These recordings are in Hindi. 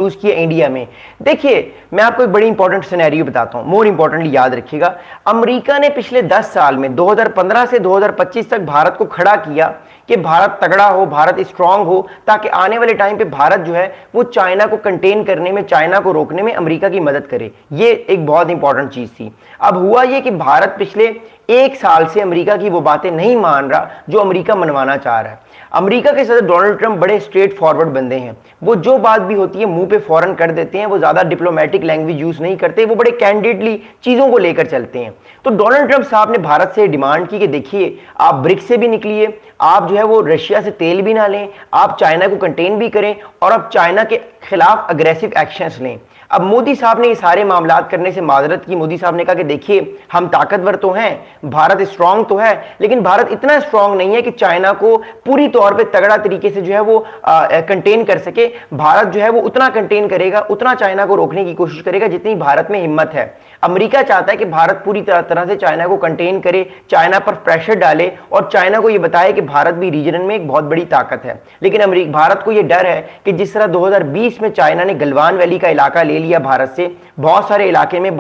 यूज किया इंडिया में। देखिए, मैं आपको एक बड़ी इंपॉर्टेंट सिनेरियो बताता हूं, मोर इंपॉर्टेंटली याद रखिएगा। अमेरिका ने पिछले 10 साल में 2015 से 2025 तक भारत को खड़ा किया कि भारत तगड़ा हो, भारत स्ट्रांग हो, ताकि आने वाले टाइम पे भारत जो है वो चाइना को कंटेन करने में, चाइना को रोकने में अमेरिका की मदद करे। ये एक बहुत इंपॉर्टेंट चीज थी। अब हुआ ये कि भारत पिछले 1 साल से अमेरिका की वो बातें नहीं मान रहा जो अमेरिका मनवाना चाह रहा है। अमेरिका के सदर डोनाल्ड ट्रंप बड़े स्ट्रेट फॉरवर्ड बंदे हैं, वो जो बात भी होती है मुंह पे फौरन कर देते हैं, वो ज्यादा डिप्लोमेटिक लैंग्वेज यूज नहीं करते, वो बड़े कैंडिडेटली चीजों को लेकर चलते हैं। तो डोनाल्ड ट्रंप साहब ने भारत से डिमांड की कि देखिए, आप ब्रिक्स से भी निकलिए, आप जो है वो रशिया से तेल भी ना लें, आप चाइना को कंटेन भी करें और आप चाइना के खिलाफ अग्रेसिव एक्शंस लें। अब मोदी साहब ने ये सारे मामलात करने से माजरत की। मोदी साहब ने कहा कि देखिए, हम ताकतवर तो हैं, भारत स्ट्रांग तो है, लेकिन भारत इतना स्ट्रांग नहीं है कि चाइना को पूरी तौर पे तगड़ा तरीके से जो है वो कंटेन कर सके। भारत जो है वो उतना कंटेन करेगा, उतना चाइना को रोकने की कोशिश करेगा जितनी भारत में हिम्मत है। अमेरिका चाहता है कि भारत पूरी तरह से चाइना को कंटेन करे, चाइना पर प्रेशर डाले और चाइना को यह बताए कि भारत भी रीजन में एक बहुत बड़ी ताकत है। लेकिन भारत को यह डर है कि जिस तरह 2020 में चाइना ने गलवान वैली का इलाका ले लिया भारत से, बहुत सारे इलाके में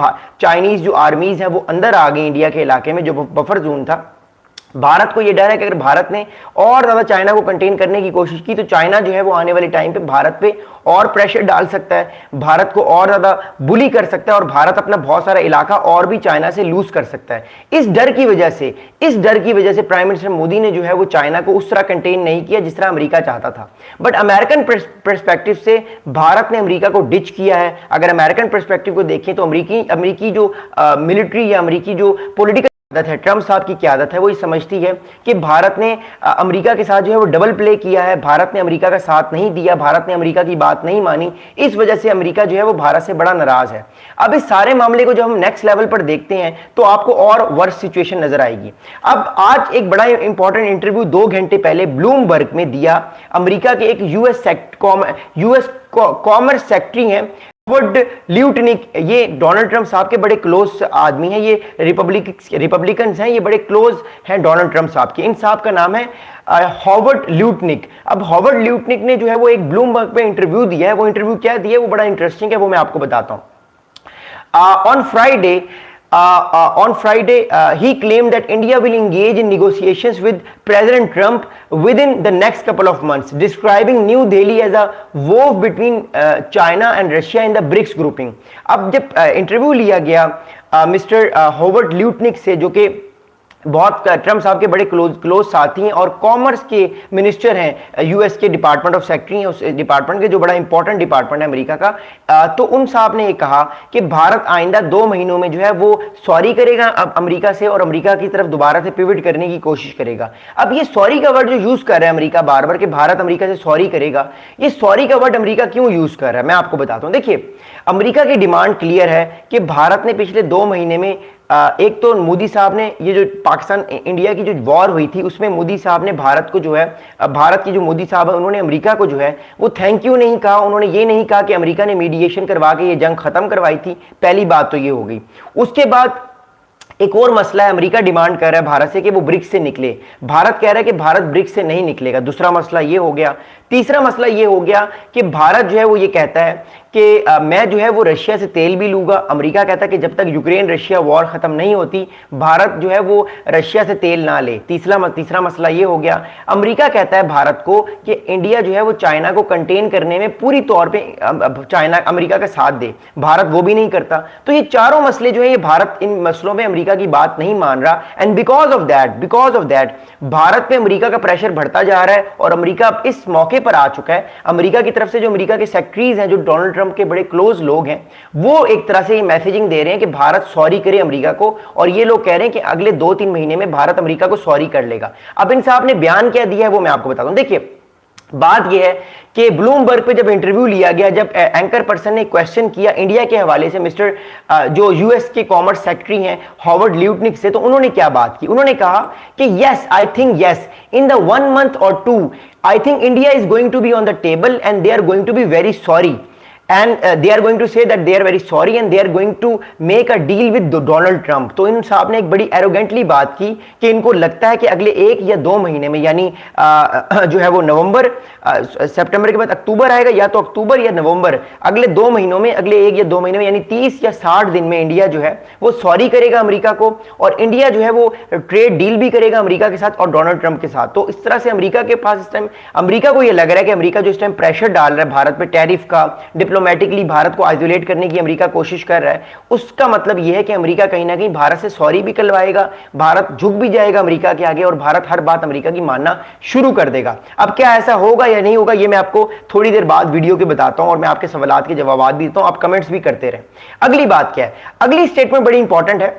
चाइनीज जो आर्मीज हैं वो अंदर आ गई इंडिया के इलाके में, जो बफर जोन था। भारत को यह डर है कि अगर भारत ने और ज्यादा चाइना को कंटेन करने की कोशिश की तो चाइना जो है वो आने वाले टाइम पे भारत पे और प्रेशर डाल सकता है, भारत को और ज्यादा बुली कर सकता है और भारत अपना बहुत सारा इलाका और भी चाइना से लूज कर सकता है। इस डर की वजह से प्राइम मिनिस्टर मोदी ने जो है वो चाइना को उस तरह कंटेन नहीं किया जिस तरह अमेरिका चाहता था। बट अमेरिकन पर्सपेक्टिव से भारत ने अमेरिका को डिच किया है। अगर अमेरिकन पर्सपेक्टिव को देखें तो अमेरिकी जो मिलिट्री या अमेरिकी जो पॉलिटिकल है, ट्रंप साहब की क्या आदत है, वो ये समझती है कि भारत ने अमेरिका के साथ जो है वो डबल प्ले किया है, भारत ने अमेरिका का साथ नहीं दिया, भारत ने अमेरिका की बात नहीं मानी। इस वजह से अमेरिका जो है वो भारत से बड़ा नाराज है। अब इस सारे मामले को जब हम नेक्स्ट लेवल पर देखते हैं तो आपको और वर्स्ट सिचुएशन नजर आएगी। अब आज एक बड़ा इंपॉर्टेंट इंटरव्यू 2 घंटे पहले ब्लूमबर्ग में दिया अमेरिका के एक यूएस कॉमर्स सेक्रेटरी हैं हॉवर्ड ल्यूटनिक। ये डोनाल्ड ट्रंप साहब के बड़े क्लोज आदमी हैं, ये रिपब्लिकन्स हैं, ये बड़े क्लोज हैं डोनाल्ड ट्रंप साहब के। इन साहब का नाम है हॉवर्ड ल्यूटनिक। अब हॉवर्ड ल्यूटनिक ने जो है वो एक ब्लूमबर्ग पे इंटरव्यू दिया है। वो इंटरव्यू क्या दिया है वो बड़ा इंटरेस्टिंग है, वो मैं आपको बताता हूं। On Friday, he claimed that India will engage in negotiations with President Trump within the next couple of months, describing New Delhi as a wove between China and Russia in the BRICS grouping. अब जब इंटरव्यू लिया गया मिस्टर हॉवर्ड ल्यूटनिक से, जो कि बहुत ट्रंप साहब के बड़े क्लोज साथी हैं और कॉमर्स के मिनिस्टर हैं यूएस के डिपार्टमेंट ऑफ सेक्रेटरी हैं, उस डिपार्टमेंट के जो बड़ा इंपॉर्टेंट डिपार्टमेंट है अमेरिका का। तो उन साहब ने ये कहा कि भारत आइंदा 2 महीनों में जो है वो सॉरी करेगा अब अमेरिका से और अमेरिका की तरफ दोबारा से पिवट करने की कोशिश करेगा। अब ये सॉरी का वर्ड जो यूज कर रहा है अमेरिका बार बार कि भारत अमेरिका से सॉरी करेगा, ये सॉरी का वर्ड अमेरिका क्यों यूज कर रहा है मैं आपको बताता हूं। देखिए, अमेरिका की डिमांड क्लियर है कि भारत ने पिछले 2 महीने में एक तो मोदी साहब ने ये जो पाकिस्तान इंडिया की जो वॉर हुई थी उसमें मोदी साहब ने भारत को जो है, भारत की जो मोदी साहब है उन्होंने अमेरिका को जो है वो थैंक यू नहीं कहा। उन्होंने ये नहीं कहा कि अमेरिका ने मीडिएशन करवा के ये जंग खत्म करवाई थी। पहली बात तो ये हो गई। उसके बाद एक और मसला है, अमेरिका डिमांड कर रहा है भारत से कि वो ब्रिक्स से निकले, भारत कह रहा है कि भारत ब्रिक्स से नहीं निकलेगा। दूसरा मसला ये हो गया। तीसरा मसला ये हो गया कि भारत जो है वो ये कहता है कि मैं जो है वो रशिया से तेल भी लूंगा। अमेरिका कहता है कि जब तक यूक्रेन रशिया वॉर खत्म नहीं होती भारत जो है वो रशिया से तेल ना ले। तीसरा मसला ये हो गया, अमेरिका कहता है भारत को कि इंडिया जो है वो चाइना को कंटेन करने में पूरी तौर पे चाइना अमेरिका का साथ दे, भारत वो भी नहीं करता। तो ये चारों मसले जो है ये भारत इन मसलों में अमेरिका की बात नहीं मान रहा and because of that Bharat पे अमेरिका का प्रेशर बढ़ता जा रहा है और अमेरिका अब इस मौके पर आ चुका है। अमेरिका की तरफ से जो अमेरिका के सेक्रेटरीज हैं, जो डोनाल्ड ट्रंप के बड़े क्लोज लोग हैं, वो एक तरह से ये मैसेजिंग दे रहे हैं कि भारत सॉरी करे अमेरिका को, और ये लोग कह रहे हैं कि अगले 2-3 महीने में भारत अमेरिका को सॉरी कर लेगा। अब इन साहब ने बयान क्या दिया है वो मैं आपको बताता हूं। देखिए, बात यह है कि ब्लूमबर्ग पे जब इंटरव्यू लिया गया, जब एंकर पर्सन ने क्वेश्चन किया इंडिया के हवाले से मिस्टर जो यूएस के कॉमर्स सेक्रेटरी हैं हॉवर्ड ल्यूटनिक से, तो उन्होंने क्या बात की। उन्होंने कहा कि yes, I think yes, in the 1 month or 2 I think India is going to be on the table and they are going to be very sorry and they are going to say that they are very sorry and they are going to make a deal with Donald Trump. तो इन साहब ने एक बड़ी एरोगेंटली बात की कि इनको लगता है कि अगले 1 या 2 महीने में, यानी जो है वो नवंबर सितंबर के बाद अक्टूबर आएगा, या तो अक्टूबर या नवंबर, अगले 2 महीनों में, अगले 1 या 2 महीने में, यानी 30 या 60 दिन में इंडिया जो है वो सॉरी करेगा अमेरिका को, और इंडिया जो है वो ट्रेड डील भी करेगा अमेरिका के साथ और डोनाल्ड ट्रंप के साथ। तो इस तरह से अमेरिका के पास इस टाइम, अमेरिका को ये लग रहा है कि अमेरिका जो इस टाइम प्रेशर डाल रहा है भारत पे टैरिफ का, डिप्लोमेटिकली भारत को आइसोलेट करने की अमेरिका कोशिश कर रहा है, उसका मतलब यह है कि अमेरिका कहीं ना कहीं भारत से सॉरी भी करवाएगा, भारत झुक भी जाएगा अमेरिका के आगे और भारत हर बात अमेरिका की मानना शुरू कर देगा। अब क्या ऐसा होगा या नहीं होगा ये मैं आपको थोड़ी देर बाद वीडियो के बताता हूं और मैं आपके सवालों के जवाब भी देता हूं, आप कमेंट्स भी करते रहें। अगली बात क्या है, अगली स्टेटमेंट बड़ी इंपॉर्टेंट है।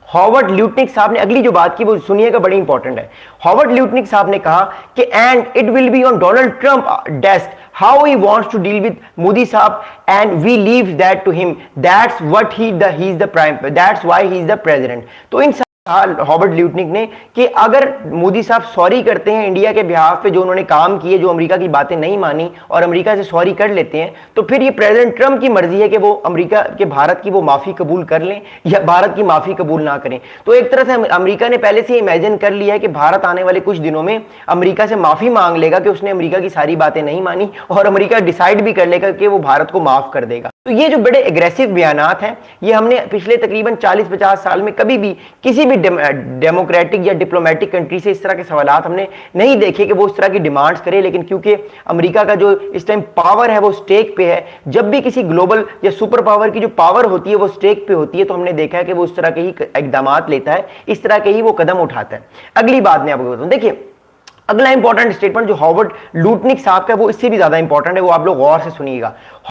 हॉवर्ड ल्यूटनिक साहब ने अगली जो बात की वो सुनिएगा, बड़ी इंपॉर्टेंट है। हॉवर्ड ल्यूटनिक साहब ने कहा कि and it will be on Donald Trump desk how he wants to deal with Modi साहब and we leave that to him, that's what he is the prime, that's why he is the president. तो इन हॉवर्ड ल्यूटनिक ने कि अगर मोदी साहब सॉरी करते हैं इंडिया के बिहाफ पे, जो उन्होंने काम किए, जो अमेरिका की बातें नहीं मानी और अमेरिका से सॉरी कर लेते हैं, तो फिर ये प्रेसिडेंट ट्रंप की मर्जी है कि वो अमेरिका के भारत की वो माफी कबूल कर लें या भारत की माफी कबूल ना करें। तो एक तरह से अमेरिका ने पहले से इमेजिन कर लिया है कि भारत आने वाले कुछ दिनों में अमेरिका से माफी मांग लेगा कि उसने अमेरिका की सारी बातें नहीं मानी, और अमेरिका डिसाइड भी कर लेगा कि वो भारत को माफ कर देगा। तो ये जो बड़े एग्रेसिव बयानात हैं, ये हमने पिछले तकरीबन 40-50 साल में कभी भी किसी भी डेमोक्रेटिक या डिप्लोमेटिक कंट्री से इस तरह के सवालात हमने नहीं देखे कि वो इस तरह की डिमांड्स करे। लेकिन क्योंकि अमेरिका का जो इस टाइम पावर है वो स्टेक पे है, जब भी किसी ग्लोबल या सुपर पावर की जो पावर होती है वो स्टेक पे होती है, तो हमने देखा है कि वो इस तरह के ही इकदाम लेता है, इस तरह के ही वो कदम उठाता है। अगली बात मैं आपको बताऊं, देखिए अगला इंपॉर्टेंट स्टेटमेंट जो हॉवर्ड ल्यूटनिक साहब का है वो इससे भी ज्यादा इंपॉर्टेंट है, वो आप लोग गौर से सुनिएगा।